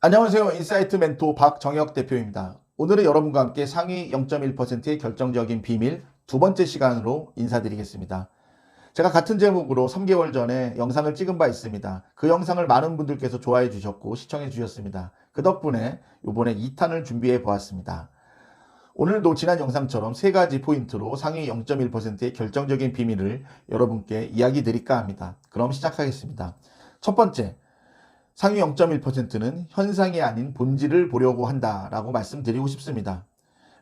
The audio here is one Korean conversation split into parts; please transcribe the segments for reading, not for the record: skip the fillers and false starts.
안녕하세요. 인사이트 멘토 박정혁 대표입니다. 오늘은 여러분과 함께 상위 0.1%의 결정적인 비밀 두 번째 시간으로 인사드리겠습니다. 제가 같은 제목으로 3개월 전에 영상을 찍은 바 있습니다. 그 영상을 많은 분들께서 좋아해 주셨고 시청해 주셨습니다. 그 덕분에 이번에 2탄을 준비해 보았습니다. 오늘도 지난 영상처럼 세 가지 포인트로 상위 0.1%의 결정적인 비밀을 여러분께 이야기 드릴까 합니다. 그럼 시작하겠습니다. 첫 번째, 상위 0.1%는 현상이 아닌 본질을 보려고 한다라고 말씀드리고 싶습니다.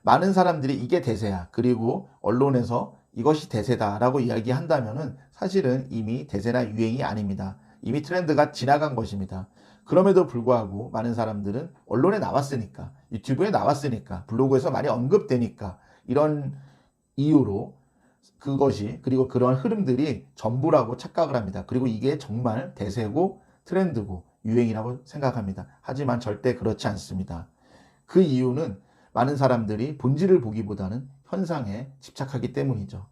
많은 사람들이 이게 대세야. 그리고 언론에서 이것이 대세다라고 이야기한다면은 사실은 이미 대세나 유행이 아닙니다. 이미 트렌드가 지나간 것입니다. 그럼에도 불구하고 많은 사람들은 언론에 나왔으니까, 유튜브에 나왔으니까, 블로그에서 많이 언급되니까 이런 이유로 그것이 그리고 그런 흐름들이 전부라고 착각을 합니다. 그리고 이게 정말 대세고 트렌드고 유행이라고 생각합니다. 하지만 절대 그렇지 않습니다. 그 이유는 많은 사람들이 본질을 보기보다는 현상에 집착하기 때문이죠.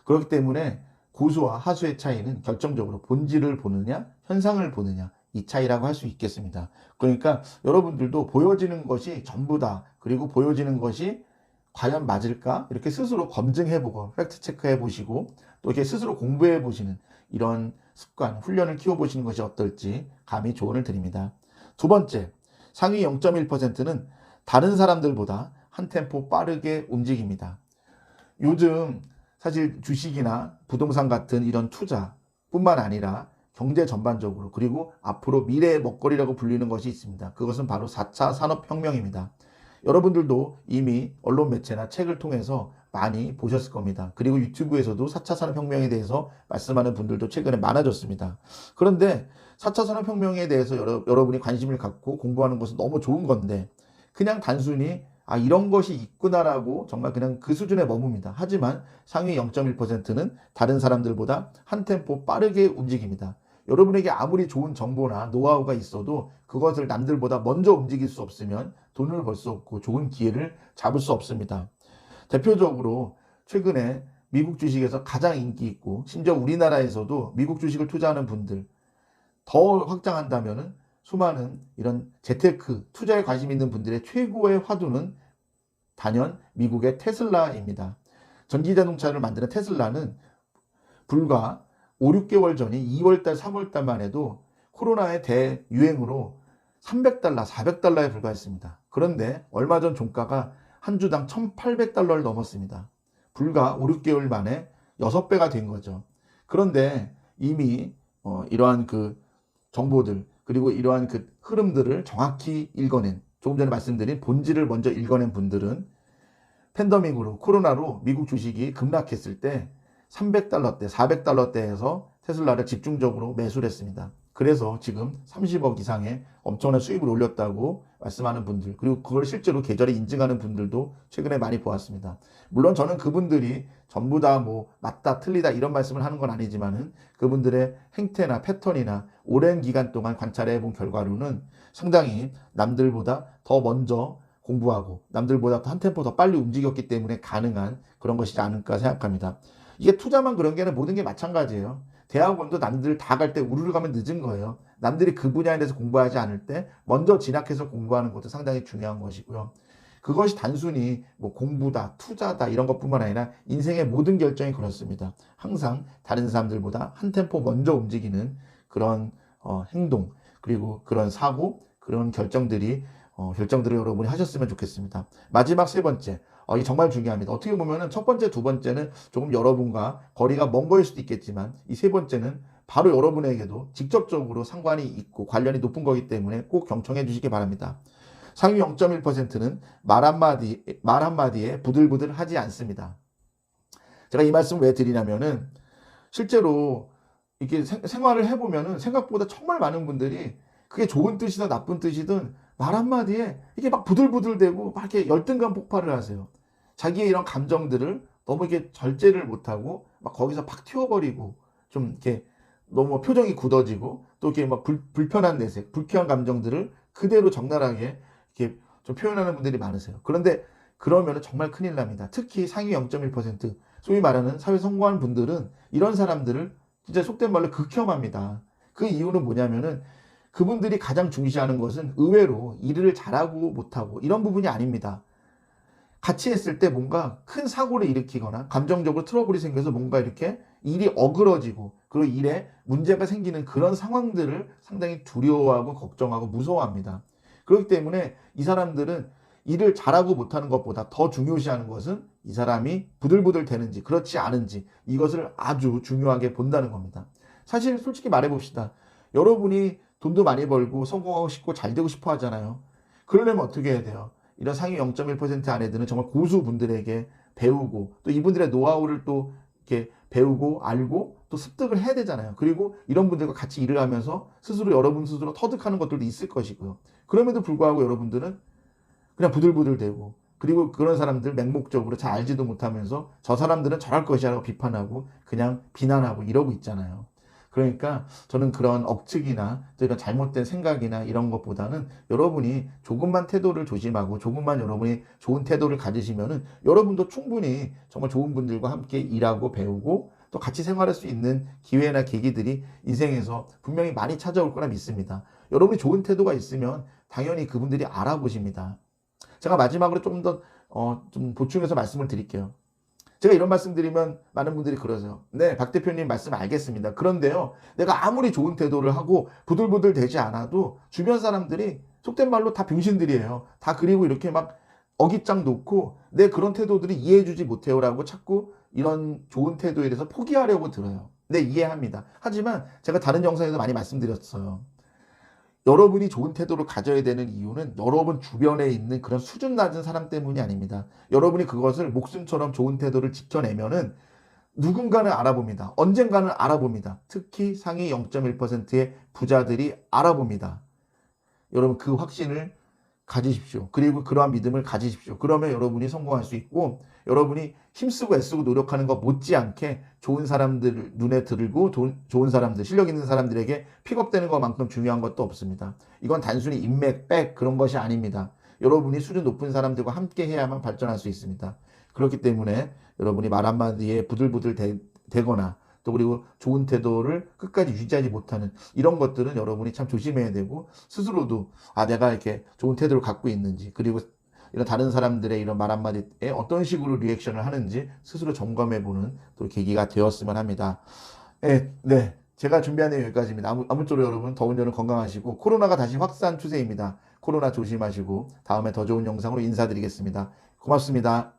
그렇기 때문에 고수와 하수의 차이는 결정적으로 본질을 보느냐, 현상을 보느냐, 이 차이라고 할 수 있겠습니다. 그러니까 여러분들도 보여지는 것이 전부다. 그리고 보여지는 것이 과연 맞을까? 이렇게 스스로 검증해보고, 팩트 체크해보시고, 또 이렇게 스스로 공부해보시는 이런 습관, 훈련을 키워보시는 것이 어떨지 감히 조언을 드립니다. 두 번째, 상위 0.1%는 다른 사람들보다 한 템포 빠르게 움직입니다. 요즘 사실 주식이나 부동산 같은 이런 투자뿐만 아니라 경제 전반적으로 그리고 앞으로 미래의 먹거리라고 불리는 것이 있습니다. 그것은 바로 4차 산업혁명입니다. 여러분들도 이미 언론 매체나 책을 통해서 많이 보셨을 겁니다. 그리고 유튜브에서도 4차 산업혁명에 대해서 말씀하는 분들도 최근에 많아졌습니다. 그런데 4차 산업혁명에 대해서 여러분이 관심을 갖고 공부하는 것은 너무 좋은 건데 그냥 단순히 이런 것이 있구나라고 정말 그냥 그 수준에 머뭅니다. 하지만 상위 0.1%는 다른 사람들보다 한 템포 빠르게 움직입니다. 여러분에게 아무리 좋은 정보나 노하우가 있어도 그것을 남들보다 먼저 움직일 수 없으면 돈을 벌 수 없고 좋은 기회를 잡을 수 없습니다. 대표적으로 최근에 미국 주식에서 가장 인기 있고 심지어 우리나라에서도 미국 주식을 투자하는 분들 더 확장한다면 수많은 이런 재테크 투자에 관심 있는 분들의 최고의 화두는 단연 미국의 테슬라입니다. 전기자동차를 만드는 테슬라는 불과 5, 6개월 전인 2월달, 3월달만 해도 코로나의 대유행으로 300달러, 400달러에 불과했습니다. 그런데 얼마 전 종가가 한 주당 1,800달러를 넘었습니다. 불과 5, 6개월 만에 6배가 된 거죠. 그런데 이미 이러한 그 정보들 그리고 이러한 그 흐름들을 정확히 읽어낸 조금 전에 말씀드린 본질을 먼저 읽어낸 분들은 팬데믹으로 코로나로 미국 주식이 급락했을 때 300달러대, 400달러대에서 테슬라를 집중적으로 매수를 했습니다. 그래서 지금 30억 이상의 엄청난 수익을 올렸다고 말씀하는 분들, 그리고 그걸 실제로 계절에 인증하는 분들도 최근에 많이 보았습니다. 물론 저는 그분들이 전부 다 뭐 맞다, 틀리다 이런 말씀을 하는 건 아니지만은 그분들의 행태나 패턴이나 오랜 기간 동안 관찰해 본 결과로는 상당히 남들보다 더 먼저 공부하고 남들보다 한 템포 더 빨리 움직였기 때문에 가능한 그런 것이지 않을까 생각합니다. 이게 투자만 그런 게 아니라 모든 게 마찬가지예요. 대학원도 남들 다 갈 때 우르르 가면 늦은 거예요. 남들이 그 분야에 대해서 공부하지 않을 때 먼저 진학해서 공부하는 것도 상당히 중요한 것이고요. 그것이 단순히 뭐 공부다, 투자다 이런 것뿐만 아니라 인생의 모든 결정이 그렇습니다. 항상 다른 사람들보다 한 템포 먼저 움직이는 그런 행동 그리고 그런 사고 그런 결정들을 여러분이 하셨으면 좋겠습니다. 마지막 세 번째, 이게 정말 중요합니다. 어떻게 보면은 첫 번째, 두 번째는 조금 여러분과 거리가 먼 거일 수도 있겠지만 이 세 번째는 바로 여러분에게도 직접적으로 상관이 있고 관련이 높은 거기 때문에 꼭 경청해 주시기 바랍니다. 상위 0.1%는 말 한마디에 부들부들 하지 않습니다. 제가 이 말씀 왜 드리냐면은 실제로 이렇게 생활을 해보면은 생각보다 정말 많은 분들이 그게 좋은 뜻이든 나쁜 뜻이든 말 한마디에 이게 막 부들부들대고 막 이렇게 열등감 폭발을 하세요. 자기의 이런 감정들을 너무 이렇게 절제를 못하고 막 거기서 팍 튀어버리고 좀 이렇게 너무 표정이 굳어지고 또 이렇게 막 불편한 내색, 불쾌한 감정들을 그대로 적나라하게 이렇게 좀 표현하는 분들이 많으세요. 그런데 그러면 정말 큰일 납니다. 특히 상위 0.1% 소위 말하는 사회 성공한 분들은 이런 사람들을 진짜 속된 말로 극혐합니다. 그 이유는 뭐냐면은 그분들이 가장 중시하는 것은 의외로 일을 잘하고 못하고 이런 부분이 아닙니다. 같이 했을 때 뭔가 큰 사고를 일으키거나 감정적으로 트러블이 생겨서 뭔가 이렇게 일이 어그러지고 그리고 일에 문제가 생기는 그런 상황들을 상당히 두려워하고 걱정하고 무서워합니다. 그렇기 때문에 이 사람들은 일을 잘하고 못하는 것보다 더 중요시하는 것은 이 사람이 부들부들 되는지 그렇지 않은지 이것을 아주 중요하게 본다는 겁니다. 사실 솔직히 말해봅시다. 여러분이 돈도 많이 벌고 성공하고 싶고 잘 되고 싶어 하잖아요. 그러려면 어떻게 해야 돼요? 이런 상위 0.1% 안에 드는 정말 고수분들에게 배우고 또 이분들의 노하우를 또 이렇게 배우고 알고 또 습득을 해야 되잖아요. 그리고 이런 분들과 같이 일을 하면서 스스로 여러분 스스로 터득하는 것들도 있을 것이고요. 그럼에도 불구하고 여러분들은 그냥 부들부들 대고 그리고 그런 사람들 맹목적으로 잘 알지도 못하면서 저 사람들은 저럴 것이라고 비판하고 그냥 비난하고 이러고 있잖아요. 그러니까 저는 그런 억측이나 이런 잘못된 생각이나 이런 것보다는 여러분이 조금만 태도를 조심하고 조금만 여러분이 좋은 태도를 가지시면은 여러분도 충분히 정말 좋은 분들과 함께 일하고 배우고 또 같이 생활할 수 있는 기회나 계기들이 인생에서 분명히 많이 찾아올 거라 믿습니다. 여러분이 좋은 태도가 있으면 당연히 그분들이 알아보십니다. 제가 마지막으로 좀 보충해서 말씀을 드릴게요. 제가 이런 말씀 드리면 많은 분들이 그러세요. 네, 박 대표님 말씀 알겠습니다. 그런데요, 내가 아무리 좋은 태도를 하고 부들부들 되지 않아도 주변 사람들이 속된 말로 다 병신들이에요. 다 그리고 이렇게 막 어깃장 놓고 내 그런 태도들이 이해해주지 못해요라고 자꾸 이런 좋은 태도에 대해서 포기하려고 들어요. 네, 이해합니다. 하지만 제가 다른 영상에서 많이 말씀드렸어요. 여러분이 좋은 태도를 가져야 되는 이유는 여러분 주변에 있는 그런 수준 낮은 사람 때문이 아닙니다. 여러분이 그것을 목숨처럼 좋은 태도를 지켜내면은 누군가는 알아봅니다. 언젠가는 알아봅니다. 특히 상위 0.1%의 부자들이 알아봅니다. 여러분 그 확신을 가지십시오. 그리고 그러한 믿음을 가지십시오. 그러면 여러분이 성공할 수 있고 여러분이 힘쓰고 애쓰고 노력하는 것 못지않게 좋은 사람들 눈에 들고 좋은 사람들, 실력 있는 사람들에게 픽업되는 것만큼 중요한 것도 없습니다. 이건 단순히 인맥, 백 그런 것이 아닙니다. 여러분이 수준 높은 사람들과 함께 해야만 발전할 수 있습니다. 그렇기 때문에 여러분이 말 한마디에 부들부들 되거나 또 그리고 좋은 태도를 끝까지 유지하지 못하는 이런 것들은 여러분이 참 조심해야 되고 스스로도 내가 이렇게 좋은 태도를 갖고 있는지 그리고 이런 다른 사람들의 이런 말 한마디에 어떤 식으로 리액션을 하는지 스스로 점검해보는 또 계기가 되었으면 합니다. 네. 제가 준비한 내용 여기까지입니다. 아무쪼록 여러분 더운 여름 건강하시고 코로나가 다시 확산 추세입니다. 코로나 조심하시고 다음에 더 좋은 영상으로 인사드리겠습니다. 고맙습니다.